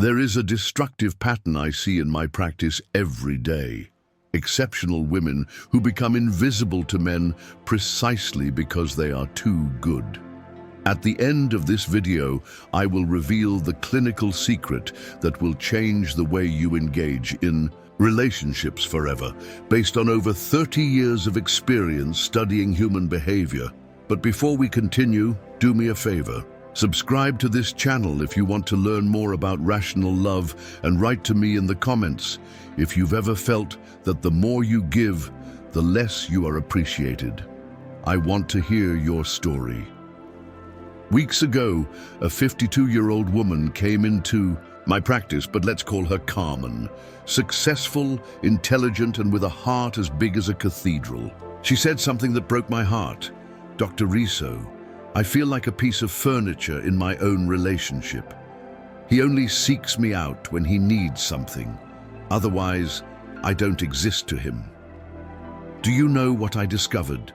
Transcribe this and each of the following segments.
There is a destructive pattern I see in my practice every day. Exceptional women who become invisible to men precisely because they are too good. At the end of this video, I will reveal the clinical secret that will change the way you engage in relationships forever, based on over 30 years of experience studying human behavior. But before we continue, do me a favor. Subscribe to this channel if you want to learn more about rational love, and write to me in the comments if you've ever felt that the more you give, the less you are appreciated. I want to hear your story. Weeks ago, a 52-year-old woman came into my practice, but let's call her Carmen. Successful, intelligent, and with a heart as big as a cathedral. She said something that broke my heart. "Dr. Riso, I feel like a piece of furniture in my own relationship. He only seeks me out when he needs something. Otherwise, I don't exist to him." Do you know what I discovered?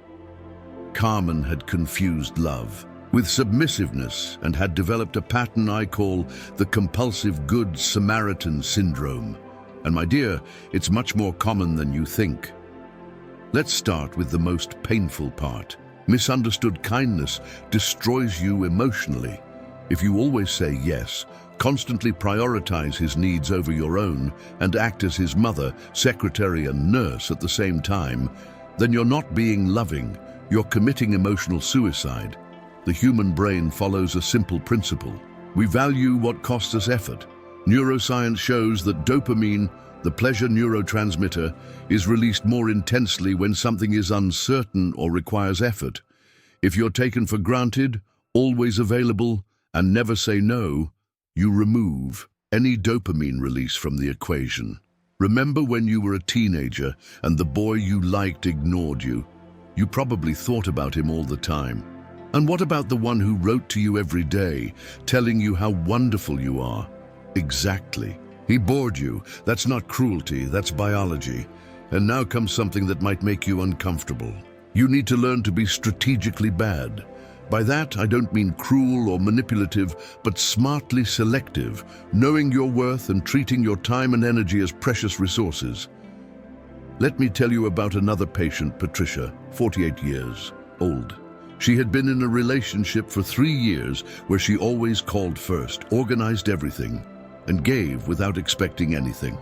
Carmen had confused love with submissiveness and had developed a pattern I call the compulsive Good Samaritan syndrome. And my dear, it's much more common than you think. Let's start with the most painful part. Misunderstood kindness destroys you emotionally. If you always say yes, constantly prioritize his needs over your own, and act as his mother, secretary, and nurse at the same time, then you're not being loving, you're committing emotional suicide. The human brain follows a simple principle. We value what costs us effort. Neuroscience shows that dopamine, the pleasure neurotransmitter, is released more intensely when something is uncertain or requires effort. If you're taken for granted, always available, and never say no, you remove any dopamine release from the equation. Remember when you were a teenager and the boy you liked ignored you? You probably thought about him all the time. And what about the one who wrote to you every day, telling you how wonderful you are? Exactly. He bored you. That's not cruelty, that's biology. And now comes something that might make you uncomfortable. You need to learn to be strategically bad. By that, I don't mean cruel or manipulative, but smartly selective, knowing your worth and treating your time and energy as precious resources. Let me tell you about another patient, Patricia, 48 years old. She had been in a relationship for 3 years where she always called first, organized everything, and gave without expecting anything.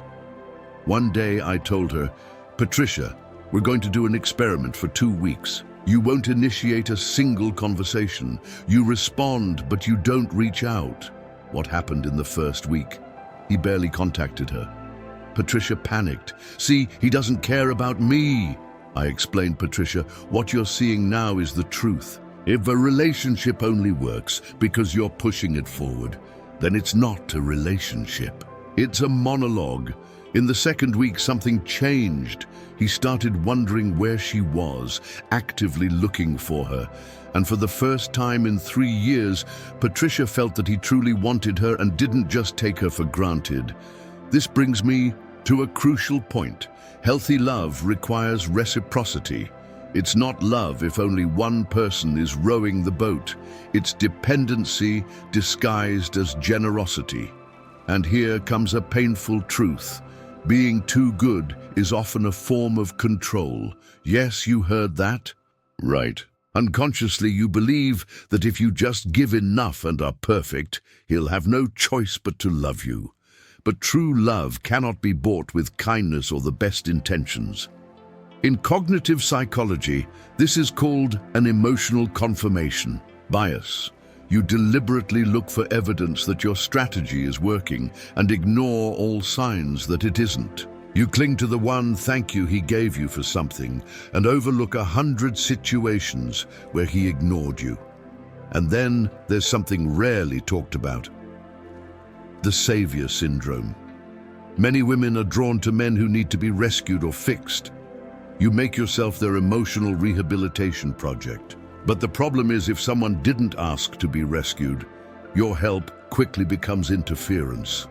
One day I told her, "Patricia, we're going to do an experiment for 2 weeks. You won't initiate a single conversation. You respond, but you don't reach out." What happened in the first week? He barely contacted her. Patricia panicked. "See, he doesn't care about me." I explained, "Patricia, what you're seeing now is the truth. If a relationship only works because you're pushing it forward, then it's not a relationship. It's a monologue." In the second week, something changed. He started wondering where she was, actively looking for her. And for the first time in 3 years, Patricia felt that he truly wanted her and didn't just take her for granted. This brings me to a crucial point. Healthy love requires reciprocity. It's not love if only one person is rowing the boat. It's dependency disguised as generosity. And here comes a painful truth. Being too good is often a form of control. Yes, you heard that? Right. Unconsciously, you believe that if you just give enough and are perfect, he'll have no choice but to love you. But true love cannot be bought with kindness or the best intentions. In cognitive psychology, this is called an emotional confirmation bias. You deliberately look for evidence that your strategy is working and ignore all signs that it isn't. You cling to the one thank you he gave you for something and overlook 100 situations where he ignored you. And then there's something rarely talked about: the savior syndrome. Many women are drawn to men who need to be rescued or fixed. You make yourself their emotional rehabilitation project. But the problem is, if someone didn't ask to be rescued, your help quickly becomes interference.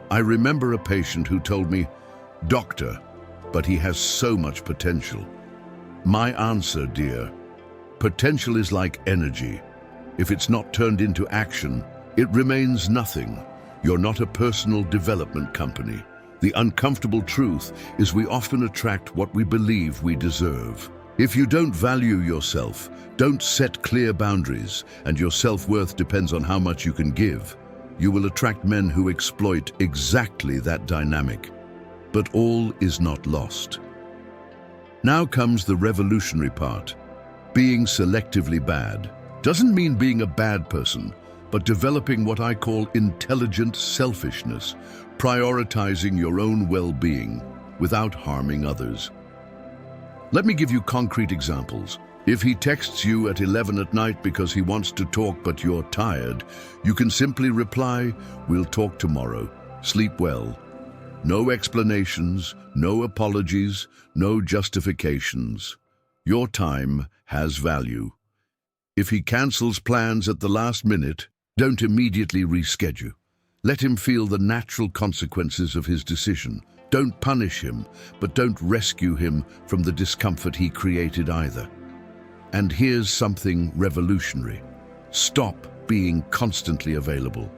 I remember a patient who told me, "Doctor, but he has so much potential." My answer, dear, potential is like energy. If it's not turned into action, it remains nothing. You're not a personal development company. The uncomfortable truth is we often attract what we believe we deserve. If you don't value yourself, don't set clear boundaries, and your self-worth depends on how much you can give, you will attract men who exploit exactly that dynamic. But all is not lost. Now comes the revolutionary part. Being selectively bad doesn't mean being a bad person, but developing what I call intelligent selfishness, prioritizing your own well-being without harming others. Let me give you concrete examples. If he texts you at 11 at night because he wants to talk but you're tired, you can simply reply, "We'll talk tomorrow. Sleep well." No explanations, no apologies, no justifications. Your time has value. If he cancels plans at the last minute, don't immediately reschedule. Let him feel the natural consequences of his decision. Don't punish him, but don't rescue him from the discomfort he created either. And here's something revolutionary. Stop being constantly available.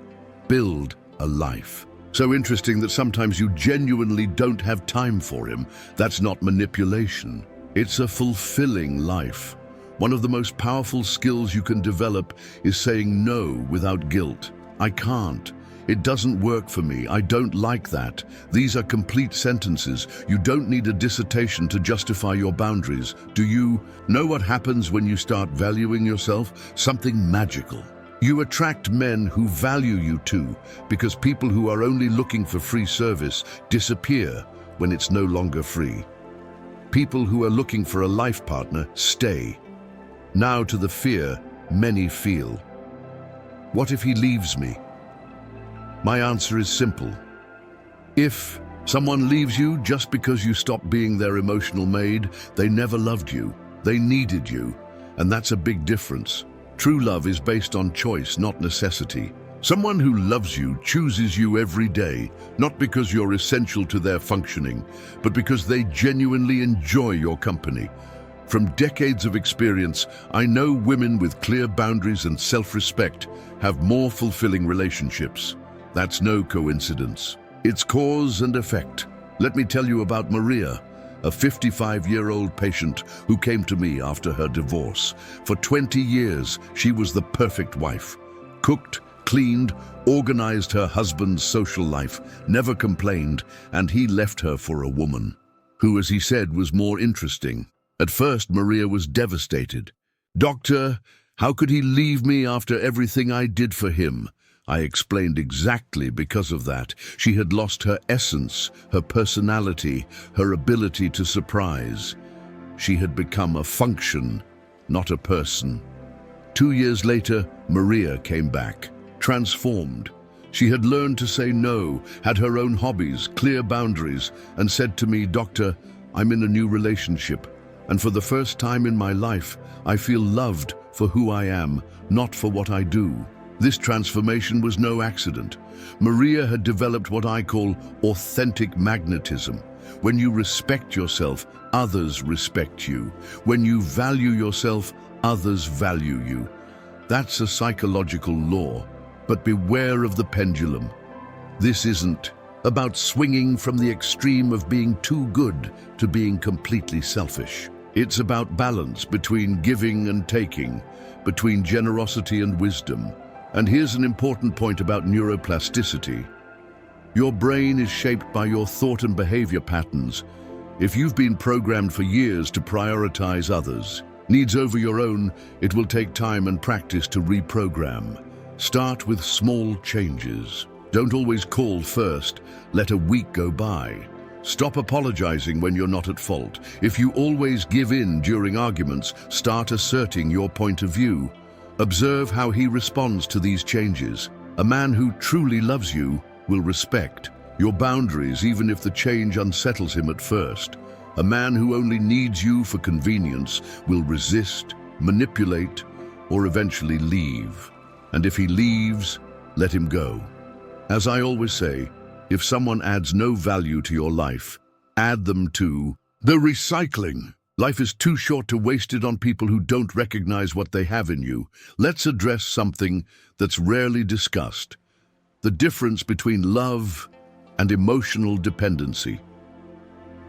Build a life. So interesting that sometimes you genuinely don't have time for him. That's not manipulation. It's a fulfilling life. One of the most powerful skills you can develop is saying no without guilt. I can't. It doesn't work for me. I don't like that. These are complete sentences. You don't need a dissertation to justify your boundaries. Do you know what happens when you start valuing yourself? Something magical. You attract men who value you too, because people who are only looking for free service disappear when it's no longer free. People who are looking for a life partner stay. Now to the fear many feel. What if he leaves me? My answer is simple. If someone leaves you just because you stopped being their emotional maid, they never loved you. They needed you. And that's a big difference. True love is based on choice, not necessity. Someone who loves you chooses you every day, not because you're essential to their functioning, but because they genuinely enjoy your company. From decades of experience, I know women with clear boundaries and self-respect have more fulfilling relationships. That's no coincidence. It's cause and effect. Let me tell you about Maria, a 55-year-old patient who came to me after her divorce. For 20 years, she was the perfect wife. Cooked, cleaned, organized her husband's social life, never complained, and he left her for a woman who, as he said, was more interesting. At first, Maria was devastated. "Doctor, how could he leave me after everything I did for him?" I explained exactly because of that. She had lost her essence, her personality, her ability to surprise. She had become a function, not a person. 2 years later, Maria came back, transformed. She had learned to say no, had her own hobbies, clear boundaries, and said to me, "Doctor, I'm in a new relationship. And for the first time in my life, I feel loved for who I am, not for what I do." This transformation was no accident. Maria had developed what I call authentic magnetism. When you respect yourself, others respect you. When you value yourself, others value you. That's a psychological law. But beware of the pendulum. This isn't about swinging from the extreme of being too good to being completely selfish. It's about balance between giving and taking, between generosity and wisdom. And here's an important point about neuroplasticity. Your brain is shaped by your thought and behavior patterns. If you've been programmed for years to prioritize others' needs over your own, it will take time and practice to reprogram. Start with small changes. Don't always call first. Let a week go by. Stop apologizing when you're not at fault. If you always give in during arguments, start asserting your point of view. Observe how he responds to these changes. A man who truly loves you will respect your boundaries even if the change unsettles him at first. A man who only needs you for convenience will resist, manipulate, or eventually leave. And if he leaves, let him go. As I always say, if someone adds no value to your life, add them to the recycling. Life is too short to waste it on people who don't recognize what they have in you. Let's address something that's rarely discussed: the difference between love and emotional dependency.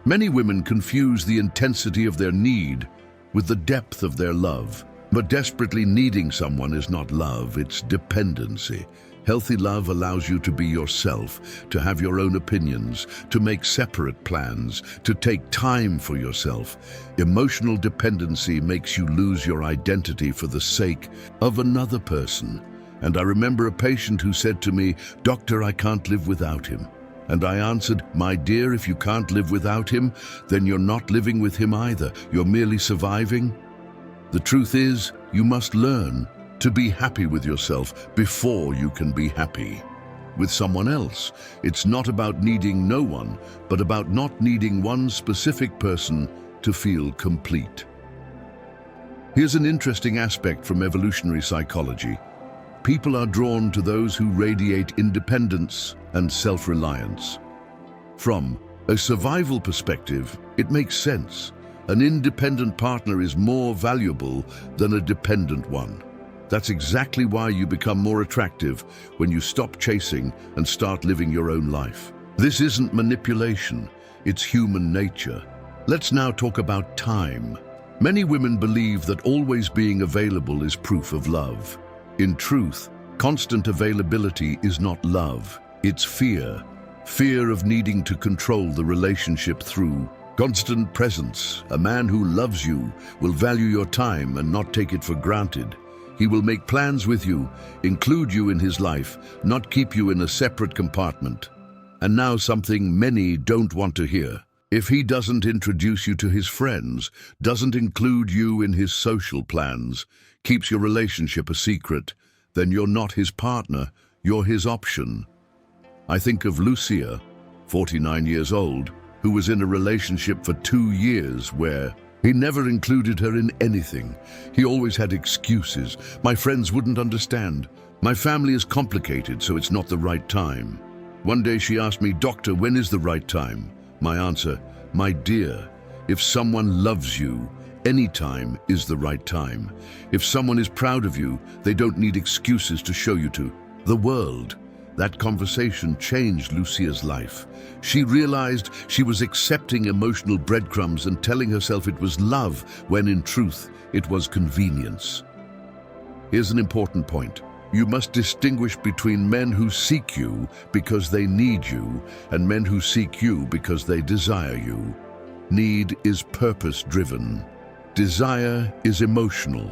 Many women confuse the intensity of their need with the depth of their love. But desperately needing someone is not love, it's dependency. Healthy love allows you to be yourself, to have your own opinions, to make separate plans, to take time for yourself. Emotional dependency makes you lose your identity for the sake of another person. And I remember a patient who said to me, "Doctor, I can't live without him." And I answered, "My dear, if you can't live without him, then you're not living with him either. You're merely surviving." The truth is, you must learn to be happy with yourself before you can be happy with someone else. It's not about needing no one, but about not needing one specific person to feel complete. Here's an interesting aspect from evolutionary psychology. People are drawn to those who radiate independence and self-reliance. From a survival perspective, it makes sense. An independent partner is more valuable than a dependent one. That's exactly why you become more attractive when you stop chasing and start living your own life. This isn't manipulation, it's human nature. Let's now talk about time. Many women believe that always being available is proof of love. In truth, constant availability is not love, it's fear. Fear of needing to control the relationship through constant presence. A man who loves you will value your time and not take it for granted. He will make plans with you, include you in his life, not keep you in a separate compartment. And now something many don't want to hear. If he doesn't introduce you to his friends, doesn't include you in his social plans, keeps your relationship a secret, then you're not his partner, you're his option. I think of Lucia, 49 years old, who was in a relationship for 2 years where he never included her in anything. He always had excuses. My friends wouldn't understand. My family is complicated, so it's not the right time. One day she asked me, "Doctor, when is the right time?" My answer, "My dear, if someone loves you, any time is the right time. If someone is proud of you, they don't need excuses to show you to the world." That conversation changed Lucia's life. She realized she was accepting emotional breadcrumbs and telling herself it was love, when in truth, it was convenience. Here's an important point. You must distinguish between men who seek you because they need you and men who seek you because they desire you. Need is purpose-driven. Desire is emotional.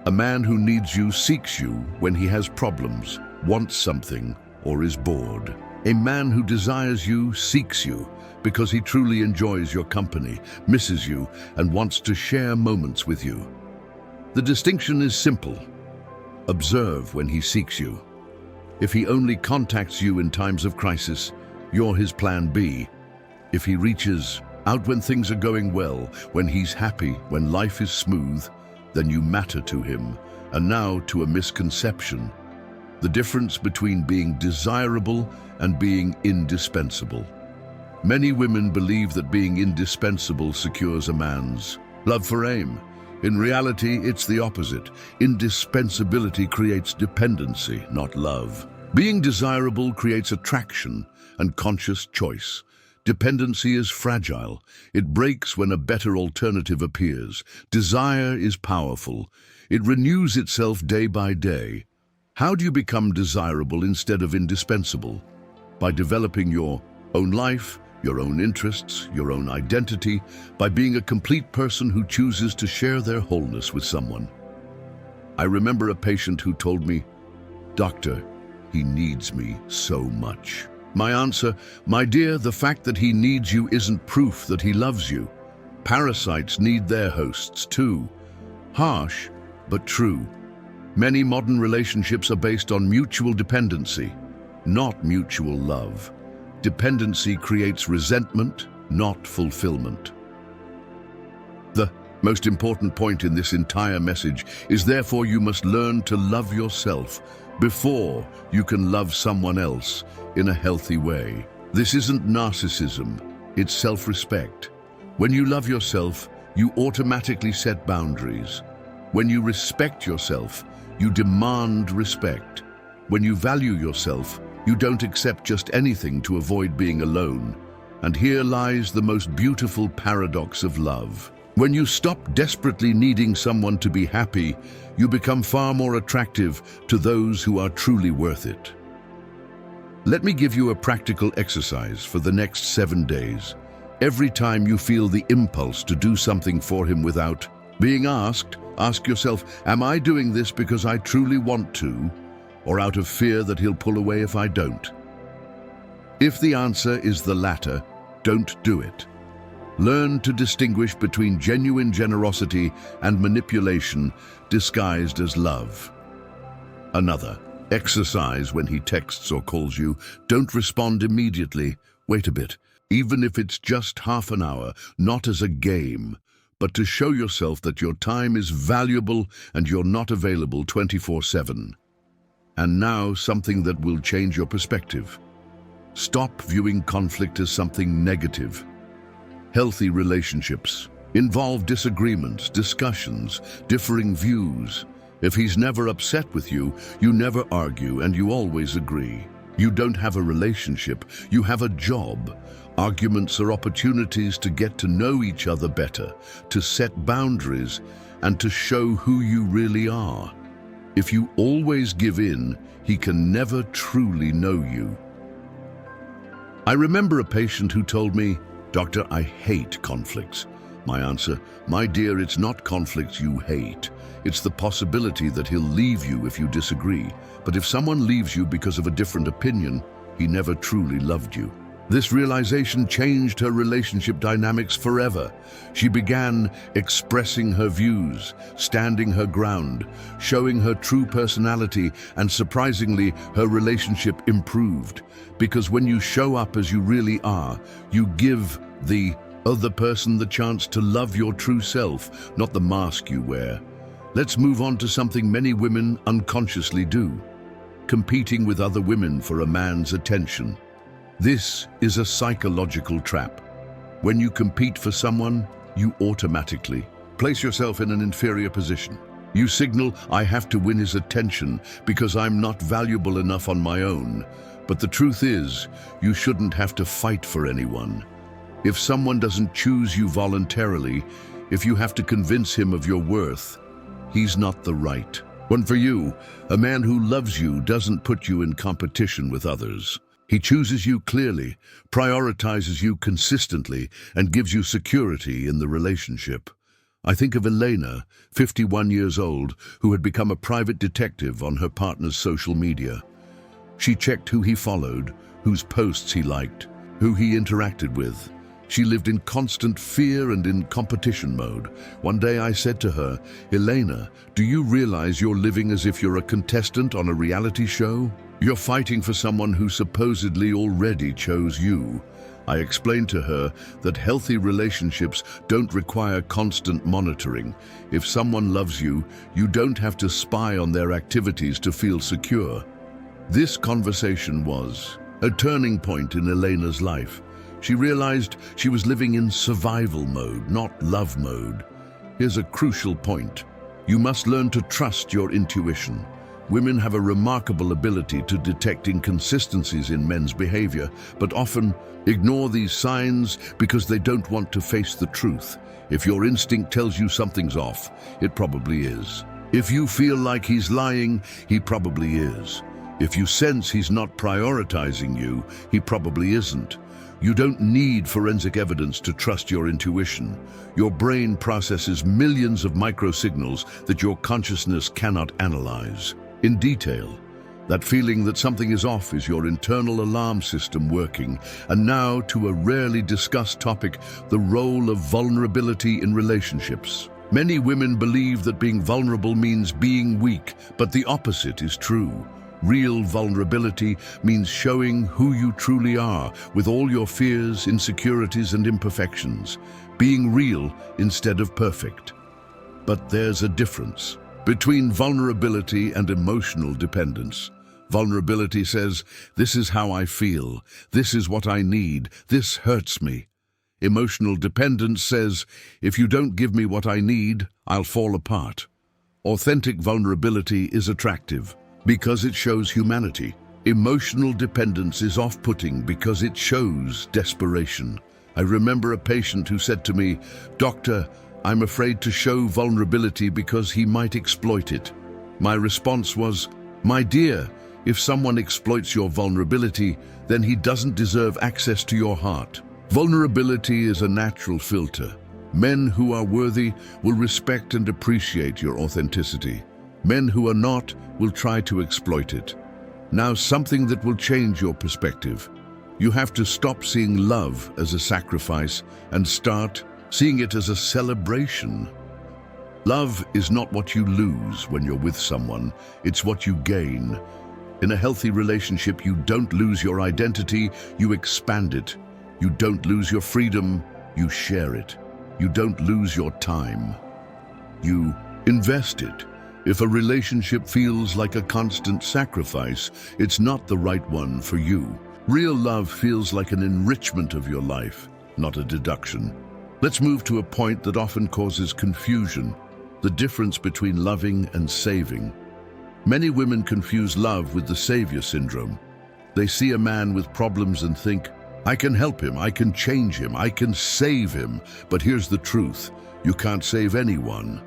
A man who needs you seeks you when he has problems, wants something, or is bored. A man who desires you seeks you because he truly enjoys your company, misses you, and wants to share moments with you. The distinction is simple. Observe when he seeks you. If he only contacts you in times of crisis, you're his plan B. If he reaches out when things are going well, when he's happy, when life is smooth, then you matter to him. And now to a misconception. The difference between being desirable and being indispensable. Many women believe that being indispensable secures a man's love for aim. In reality, it's the opposite. Indispensability creates dependency, not love. Being desirable creates attraction and conscious choice. Dependency is fragile. It breaks when a better alternative appears. Desire is powerful. It renews itself day by day. How do you become desirable instead of indispensable? By developing your own life, your own interests, your own identity, by being a complete person who chooses to share their wholeness with someone. I remember a patient who told me, "Doctor, he needs me so much." My answer, "My dear, the fact that he needs you isn't proof that he loves you. Parasites need their hosts too." Harsh, but true. Many modern relationships are based on mutual dependency, not mutual love. Dependency creates resentment, not fulfillment. The most important point in this entire message is therefore you must learn to love yourself before you can love someone else in a healthy way. This isn't narcissism, it's self-respect. When you love yourself, you automatically set boundaries. When you respect yourself, you demand respect. When you value yourself, You don't accept just anything to avoid being alone. And here lies the most beautiful paradox of love. When you stop desperately needing someone to be happy, you become far more attractive to those who are truly worth it. Let me give you a practical exercise for the next 7 days. Every time you feel the impulse to do something for him without being asked, ask yourself, am I doing this because I truly want to, or out of fear that he'll pull away if I don't? If the answer is the latter, don't do it. Learn to distinguish between genuine generosity and manipulation disguised as love. Another, exercise when he texts or calls you. Don't respond immediately. Wait a bit, even if it's just half an hour, not as a game, but to show yourself that your time is valuable and you're not available 24/7. And now, something that will change your perspective. Stop viewing conflict as something negative. Healthy relationships involve disagreements, discussions, differing views. If he's never upset with you, you never argue and you always agree. You don't have a relationship, you have a job. Arguments are opportunities to get to know each other better, to set boundaries, and to show who you really are. If you always give in, he can never truly know you. I remember a patient who told me, "Doctor, I hate conflicts." My answer, "My dear, it's not conflicts you hate. It's the possibility that he'll leave you if you disagree. But if someone leaves you because of a different opinion, he never truly loved you." This realization changed her relationship dynamics forever. She began expressing her views, standing her ground, showing her true personality, and surprisingly, her relationship improved. Because when you show up as you really are, you give the other person the chance to love your true self, not the mask you wear. Let's move on to something many women unconsciously do: competing with other women for a man's attention. This is a psychological trap. When you compete for someone, you automatically place yourself in an inferior position. You signal, "I have to win his attention because I'm not valuable enough on my own." But the truth is, you shouldn't have to fight for anyone. If someone doesn't choose you voluntarily, if you have to convince him of your worth, he's not the right one for you. A man who loves you doesn't put you in competition with others. He chooses you clearly, prioritizes you consistently, and gives you security in the relationship. I think of Elena, 51 years old, who had become a private detective on her partner's social media. She checked who he followed, whose posts he liked, who he interacted with. She lived in constant fear and in competition mode. One day I said to her, "Elena, do you realize you're living as if you're a contestant on a reality show? You're fighting for someone who supposedly already chose you." I explained to her that healthy relationships don't require constant monitoring. If someone loves you, you don't have to spy on their activities to feel secure. This conversation was a turning point in Elena's life. She realized she was living in survival mode, not love mode. Here's a crucial point. You must learn to trust your intuition. Women have a remarkable ability to detect inconsistencies in men's behavior, but often ignore these signs because they don't want to face the truth. If your instinct tells you something's off, it probably is. If you feel like he's lying, he probably is. If you sense he's not prioritizing you, he probably isn't. You don't need forensic evidence to trust your intuition. Your brain processes millions of microsignals that your consciousness cannot analyze in detail. That feeling that something is off is your internal alarm system working. And now to a rarely discussed topic, the role of vulnerability in relationships. Many women believe that being vulnerable means being weak, but the opposite is true. Real vulnerability means showing who you truly are, with all your fears, insecurities, and imperfections. Being real instead of perfect. But there's a difference between vulnerability and emotional dependence. Vulnerability says, "This is how I feel, this is what I need, this hurts me." Emotional dependence says, "If you don't give me what I need, I'll fall apart." Authentic vulnerability is attractive because it shows humanity. Emotional dependence is off-putting because it shows desperation. I remember a patient who said to me, "Doctor, I'm afraid to show vulnerability because he might exploit it." My response was, "My dear, if someone exploits your vulnerability, then he doesn't deserve access to your heart." Vulnerability is a natural filter. Men who are worthy will respect and appreciate your authenticity. Men who are not will try to exploit it. Now, something that will change your perspective. You have to stop seeing love as a sacrifice and start seeing it as a celebration. Love is not what you lose when you're with someone, it's what you gain. In a healthy relationship, you don't lose your identity, you expand it. You don't lose your freedom, you share it. You don't lose your time, you invest it. If a relationship feels like a constant sacrifice, it's not the right one for you. Real love feels like an enrichment of your life, not a deduction. Let's move to a point that often causes confusion, the difference between loving and saving. Many women confuse love with the savior syndrome. They see a man with problems and think, "I can help him, I can change him, I can save him." But here's the truth, you can't save anyone.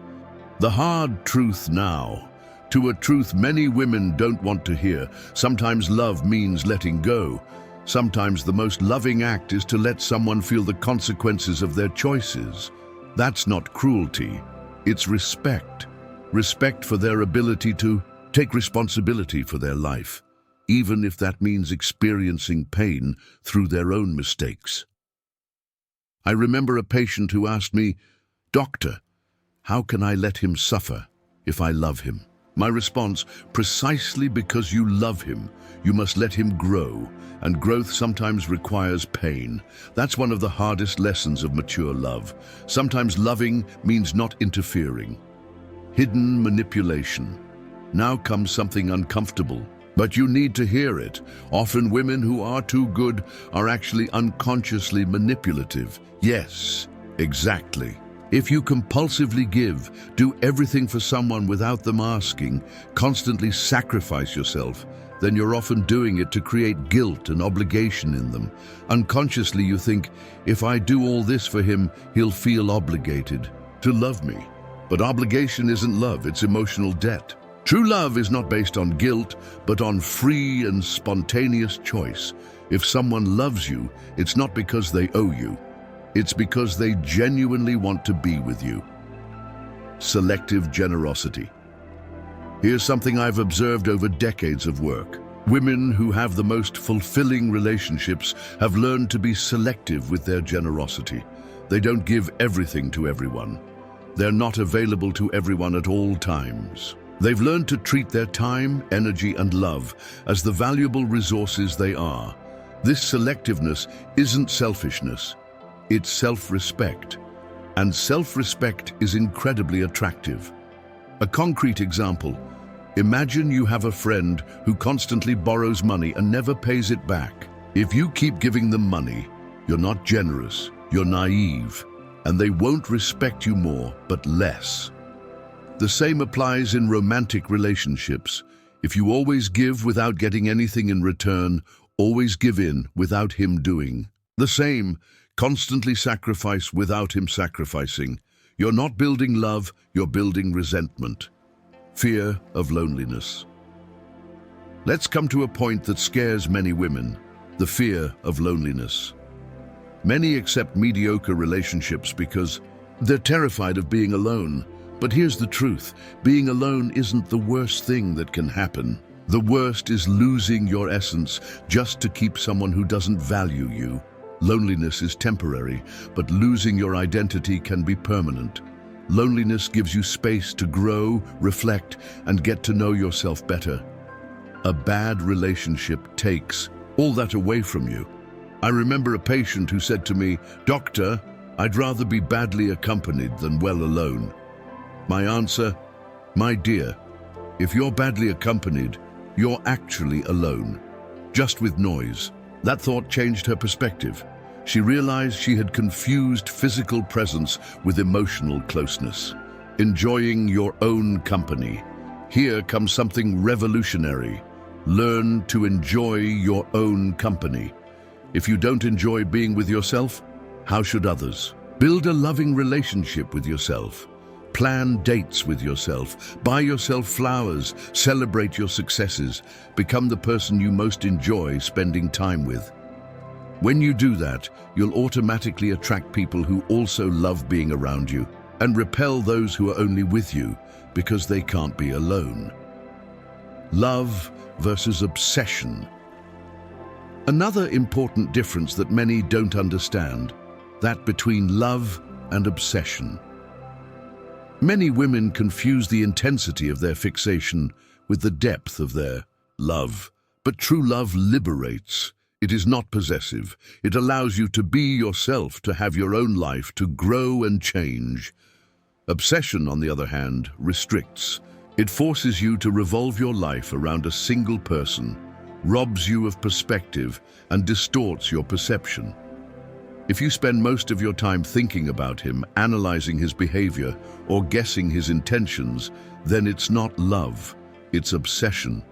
The hard truth now, to a truth many women don't want to hear. Sometimes love means letting go. Sometimes the most loving act is to let someone feel the consequences of their choices. That's not cruelty, it's respect. Respect for their ability to take responsibility for their life, even if that means experiencing pain through their own mistakes. I remember a patient who asked me, "Doctor, how can I let him suffer if I love him?" My response, precisely because you love him, you must let him grow, and growth sometimes requires pain. That's one of the hardest lessons of mature love. Sometimes loving means not interfering. Hidden manipulation. Now comes something uncomfortable, but you need to hear it. Often women who are too good are actually unconsciously manipulative. Yes, exactly. If you compulsively give, do everything for someone without them asking, constantly sacrifice yourself, then you're often doing it to create guilt and obligation in them. Unconsciously you think, if I do all this for him, he'll feel obligated to love me. But obligation isn't love, it's emotional debt. True love is not based on guilt, but on free and spontaneous choice. If someone loves you, it's not because they owe you. It's because they genuinely want to be with you. Selective generosity. Here's something I've observed over decades of work. Women who have the most fulfilling relationships have learned to be selective with their generosity. They don't give everything to everyone. They're not available to everyone at all times. They've learned to treat their time, energy, and love as the valuable resources they are. This selectiveness isn't selfishness. It's self-respect, and self-respect is incredibly attractive. A concrete example, imagine you have a friend who constantly borrows money and never pays it back. If you keep giving them money, you're not generous, you're naive, and they won't respect you more, but less. The same applies in romantic relationships. If you always give without getting anything in return, always give in without him doing the same, constantly sacrifice without him sacrificing. You're not building love, you're building resentment. Fear of loneliness. Let's come to a point that scares many women, the fear of loneliness. Many accept mediocre relationships because they're terrified of being alone. But here's the truth, being alone isn't the worst thing that can happen. The worst is losing your essence just to keep someone who doesn't value you. Loneliness is temporary, but losing your identity can be permanent. Loneliness gives you space to grow, reflect, and get to know yourself better. A bad relationship takes all that away from you. I remember a patient who said to me, "Doctor, I'd rather be badly accompanied than well alone." My answer, my dear, if you're badly accompanied, you're actually alone, just with noise. That thought changed her perspective. She realized she had confused physical presence with emotional closeness. Enjoying your own company. Here comes something revolutionary. Learn to enjoy your own company. If you don't enjoy being with yourself, how should others? Build a loving relationship with yourself. Plan dates with yourself. Buy yourself flowers. Celebrate your successes. Become the person you most enjoy spending time with. When you do that, you'll automatically attract people who also love being around you and repel those who are only with you because they can't be alone. Love versus obsession. Another important difference that many don't understand, that between love and obsession. Many women confuse the intensity of their fixation with the depth of their love. But true love liberates. It is not possessive. It allows you to be yourself, to have your own life, to grow and change. Obsession, on the other hand, restricts. It forces you to revolve your life around a single person, robs you of perspective, and distorts your perception. If you spend most of your time thinking about him, analyzing his behavior, or guessing his intentions, then it's not love, it's obsession.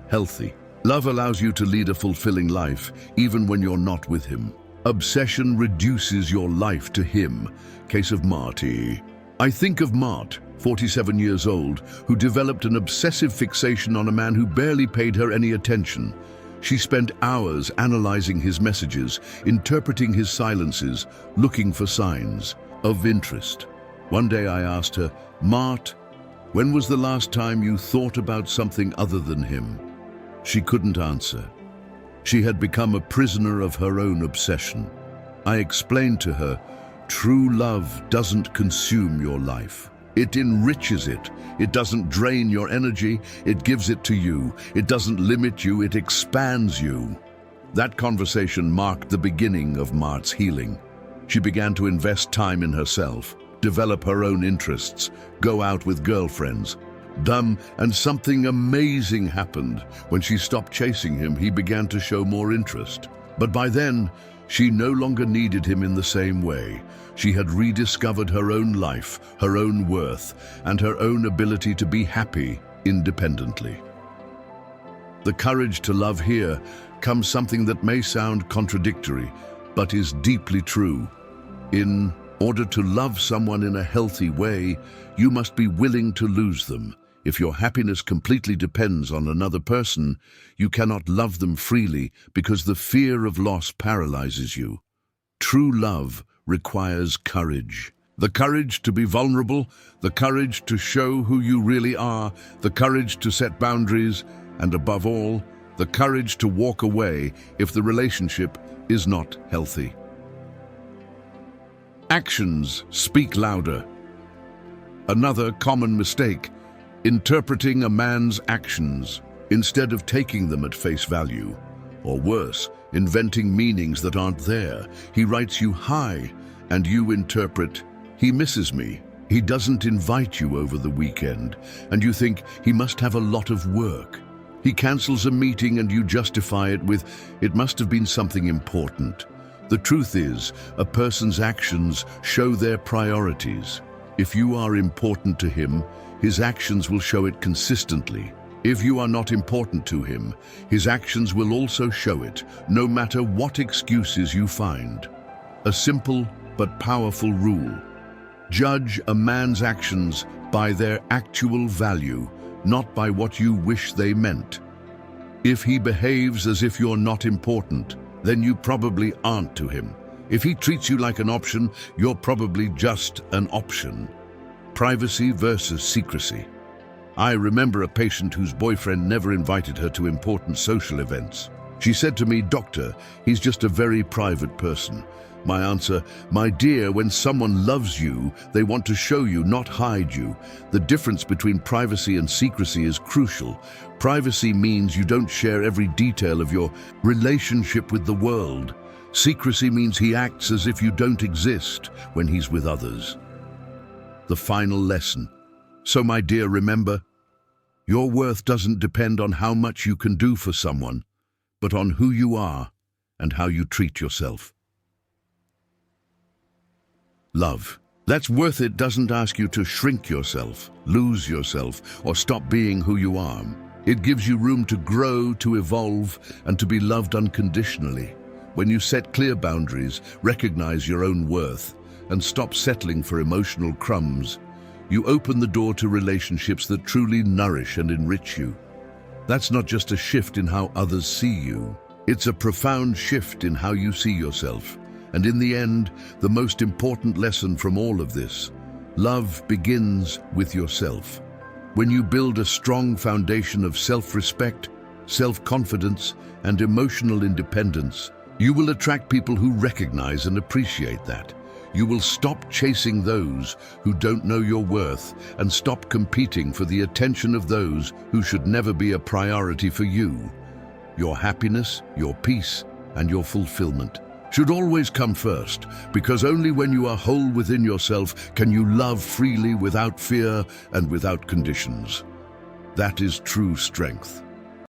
Healthy. Love allows you to lead a fulfilling life, even when you're not with him. Obsession reduces your life to him. Case of Marty. I think of Mart, 47 years old, who developed an obsessive fixation on a man who barely paid her any attention. She spent hours analyzing his messages, interpreting his silences, looking for signs of interest. One day I asked her, "Mart, when was the last time you thought about something other than him?" She couldn't answer. She had become a prisoner of her own obsession. I explained to her, true love doesn't consume your life. It enriches it. It doesn't drain your energy, it gives it to you. It doesn't limit you, it expands you. That conversation marked the beginning of Mart's healing. She began to invest time in herself, develop her own interests, go out with girlfriends. And something amazing happened. When she stopped chasing him, he began to show more interest. But by then, she no longer needed him in the same way. She had rediscovered her own life, her own worth, and her own ability to be happy independently. The courage to love here comes something that may sound contradictory, but is deeply true. In order to love someone in a healthy way, you must be willing to lose them. If your happiness completely depends on another person, you cannot love them freely because the fear of loss paralyzes you. True love requires courage. The courage to be vulnerable, the courage to show who you really are, the courage to set boundaries, and above all, the courage to walk away if the relationship is not healthy. Actions speak louder. Another common mistake, interpreting a man's actions instead of taking them at face value. Or worse, inventing meanings that aren't there. He writes you hi, and you interpret, he misses me. He doesn't invite you over the weekend, and you think he must have a lot of work. He cancels a meeting and you justify it with, it must have been something important. The truth is, a person's actions show their priorities. If you are important to him, his actions will show it consistently. If you are not important to him, his actions will also show it, no matter what excuses you find. A simple but powerful rule. Judge a man's actions by their actual value, not by what you wish they meant. If he behaves as if you're not important, then you probably aren't to him. If he treats you like an option, you're probably just an option. Privacy versus secrecy. I remember a patient whose boyfriend never invited her to important social events. She said to me, "Doctor, he's just a very private person." My answer, "My dear, when someone loves you, they want to show you, not hide you. The difference between privacy and secrecy is crucial. Privacy means you don't share every detail of your relationship with the world. Secrecy means he acts as if you don't exist when he's with others." The final lesson. So my dear, remember, your worth doesn't depend on how much you can do for someone, but on who you are and how you treat yourself. Love that's worth it doesn't ask you to shrink yourself, lose yourself, or stop being who you are. It gives you room to grow, to evolve, and to be loved unconditionally. When you set clear boundaries, recognize your own worth, and stop settling for emotional crumbs, you open the door to relationships that truly nourish and enrich you. That's not just a shift in how others see you. It's a profound shift in how you see yourself. And in the end, the most important lesson from all of this: love begins with yourself. When you build a strong foundation of self-respect, self-confidence, and emotional independence, you will attract people who recognize and appreciate that. You will stop chasing those who don't know your worth and stop competing for the attention of those who should never be a priority for you. Your happiness, your peace, and your fulfillment should always come first, because only when you are whole within yourself can you love freely without fear and without conditions. That is true strength.